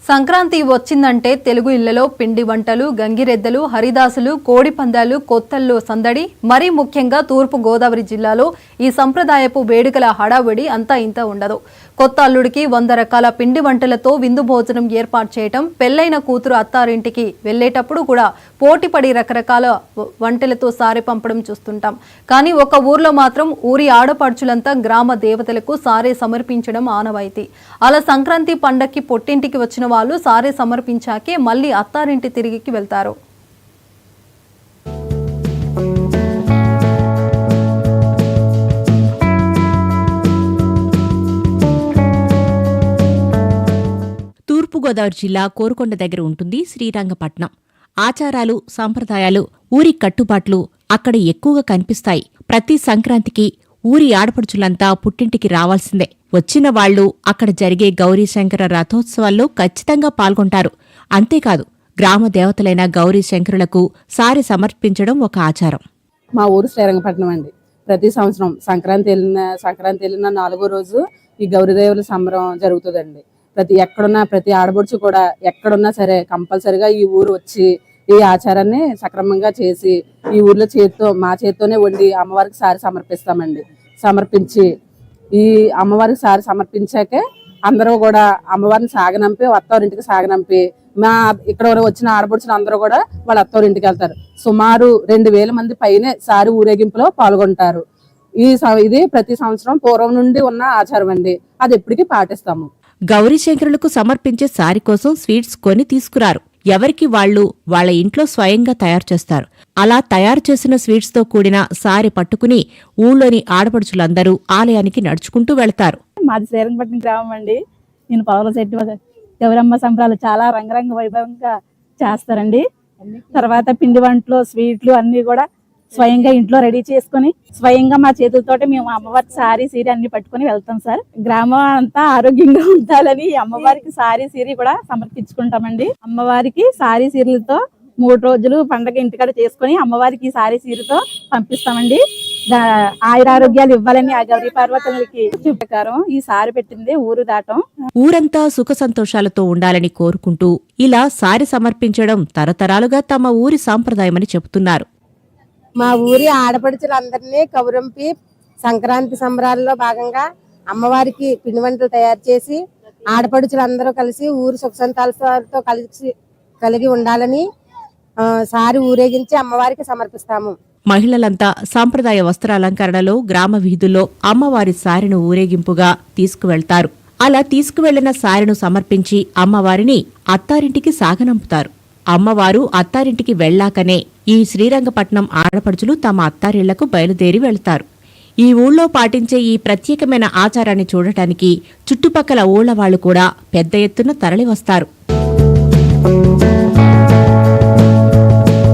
సంక్రాంతి వచ్చిందంటే తెలుగు ఇళ్లలో పిండి వంటలు, గంగిరెద్దలు, హరిదాసులు, కోడి పందాలు, కొత్తల్లో సందడి. మరీ ముఖ్యంగా తూర్పు గోదావరి జిల్లాలో ఈ సంప్రదాయపు వేడుకల హడావిడి అంతా ఇంత ఉండదు. కొత్త అల్లుడికి 100 రకాల పిండి వంటలతో విందు భోజనం ఏర్పాటు చేయటం, పెళ్లైన కూతురు అత్తారింటికి వెళ్లేటప్పుడు కూడా పోటీపడి రకరకాల వంటలతో సారె పంపడం చూస్తుంటాం. కానీ ఒక ఊర్లో మాత్రం ఊరి ఆడపడుచులంతా గ్రామ దేవతలకు సారె సమర్పించడం ఆనవాయితీ. అలా సంక్రాంతి పండక్కి పొట్టింటికి వచ్చిన వాళ్ళు సారె సమర్పించాకే మళ్ళీ అత్తారింటి తిరిగికి వెళ్తారు. తూర్పుగోదావరి జిల్లా కోరుకొండ దగ్గర ఉంటుంది శ్రీరంగపట్నం. ఆచారాలు, సంప్రదాయాలు, ఊరి కట్టుబాట్లు అక్కడ ఎక్కువగా కనిపిస్తాయి. ప్రతి సంక్రాంతికి ఊరి ఆడపడుచులంతా పుట్టింటికి రావాల్సిందే. వచ్చిన వాళ్లు అక్కడ జరిగే గౌరీశంకర రథోత్సవాల్లో ఖచ్చితంగా పాల్గొంటారు. అంతేకాదు, గ్రామ దేవతలైన గౌరీశంకరులకు సారె సమర్పించడం ఒక ఆచారం. మా ఊరు శ్రీరంగపట్నం అండి. ప్రతి సంవత్సరం సంక్రాంతి వెళ్ళిన 4వ రోజు ఈ గౌరీదేవుల సంబరం జరుగుతుందండి. ప్రతి ఆడబడుచు కూడా ఎక్కడున్నా సరే కంపల్సరిగా ఈ ఊరు వచ్చి ఈ ఆచారాన్ని సక్రమంగా చేసి ఈ ఊర్లో మా చేత్తోనే వండి అమ్మవారికి సారి సమర్పిస్తామండి. సమర్పించి ఈ అమ్మవారికి సారి సమర్పించాకే అందరూ కూడా అమ్మవారిని సాగనంపి అత్తవారింటికి సాగనంపి ఇక్కడ వచ్చిన ఆడబడుచులు అందరూ కూడా వాళ్ళ అత్తవారింటికి వెళ్తారు. సుమారు 2000 మంది పైనే సారి ఊరేగింపులో పాల్గొంటారు. ఇది ప్రతి సంవత్సరం పూర్వం నుండి ఉన్న ఆచారం అండి. అది ఎప్పటికీ పాటిస్తాము. గౌరీశంకరులకు సమర్పించే సారి కోసం స్వీట్స్ కొని తీసుకురారు. ఎవరికి వాళ్లు వాళ్ల ఇంట్లో స్వయంగా తయారు చేస్తారు. అలా తయారు చేసిన స్వీట్స్ తో కూడిన సారి పట్టుకుని ఊళ్ళోని ఆడపడుచులందరూ ఆలయానికి నడుచుకుంటూ వెళతారు. మాది శ్రీరంగపట్నం గ్రామం అండి. నేను పవల చెట్టు గౌరమ్మ సంబరాలు చాలా రంగరంగ వైభవంగా చేస్తారండి. తర్వాత పిండి వంటలు, స్వీట్లు అన్ని కూడా స్వయంగా ఇంట్లో రెడీ చేసుకుని స్వయంగా మా చేతులతోటి మేము అమ్మవారికి సారీ సీరీ అన్ని పట్టుకుని వెళ్తాం సార్. గ్రామం అంతా ఆరోగ్యంగా ఉండాలని అమ్మవారికి సారీ సీరీ కూడా సమర్పించుకుంటామండి. అమ్మవారికి సారీ సీరియలతో 3 రోజులు పండగ ఇంటికాడ చేసుకుని అమ్మవారికి సారీ సీరియలతో పంపిస్తామండి. ఆయురారోగ్యాలు ఇవ్వాలని ఆ గౌరీ పార్వతులకి ప్రకారం ఈ సారి పెట్టింది ఊరు దాటం. ఊరంతా సుఖ సంతోషాలతో ఉండాలని కోరుకుంటూ ఇలా సారి సమర్పించడం తరతరాలుగా తమ ఊరి సాంప్రదాయమని చెబుతున్నారు. మా ఊరి ఆడపడుచులందరినీ కౌరంపి సంక్రాంతి సంబరాల్లో భాగంగా అమ్మవారికి పిండి వంటలు తయారు చేసి ఆడపడుచులందరూ కలిసి ఊరి సుఖ సంతాలతో కలిగి ఉండాలని సారి ఊరేగించి అమ్మవారికి సమర్పిస్తాము. మహిళలంతా సాంప్రదాయ వస్త్రాలంకరణలో గ్రామ వీధుల్లో అమ్మవారి సారెను ఊరేగింపుగా తీసుకువెళ్తారు. అలా తీసుకువెళ్లిన సారెను సమర్పించి అమ్మవారిని అత్తారింటికి సాగనంపుతారు. అమ్మవారు అత్తారింటికి వెళ్లాకనే ఈ శ్రీరంగపట్నం ఆడపడుచులు తమ అత్తారిళ్లకు బయలుదేరి వెళ్తారు. ఈ ఊళ్ళో పాటించే ఈ ప్రత్యేకమైన ఆచారాన్ని చూడటానికి చుట్టుపక్కల ఊళ్లవాళ్లు కూడా పెద్ద ఎత్తున తరలివస్తారు.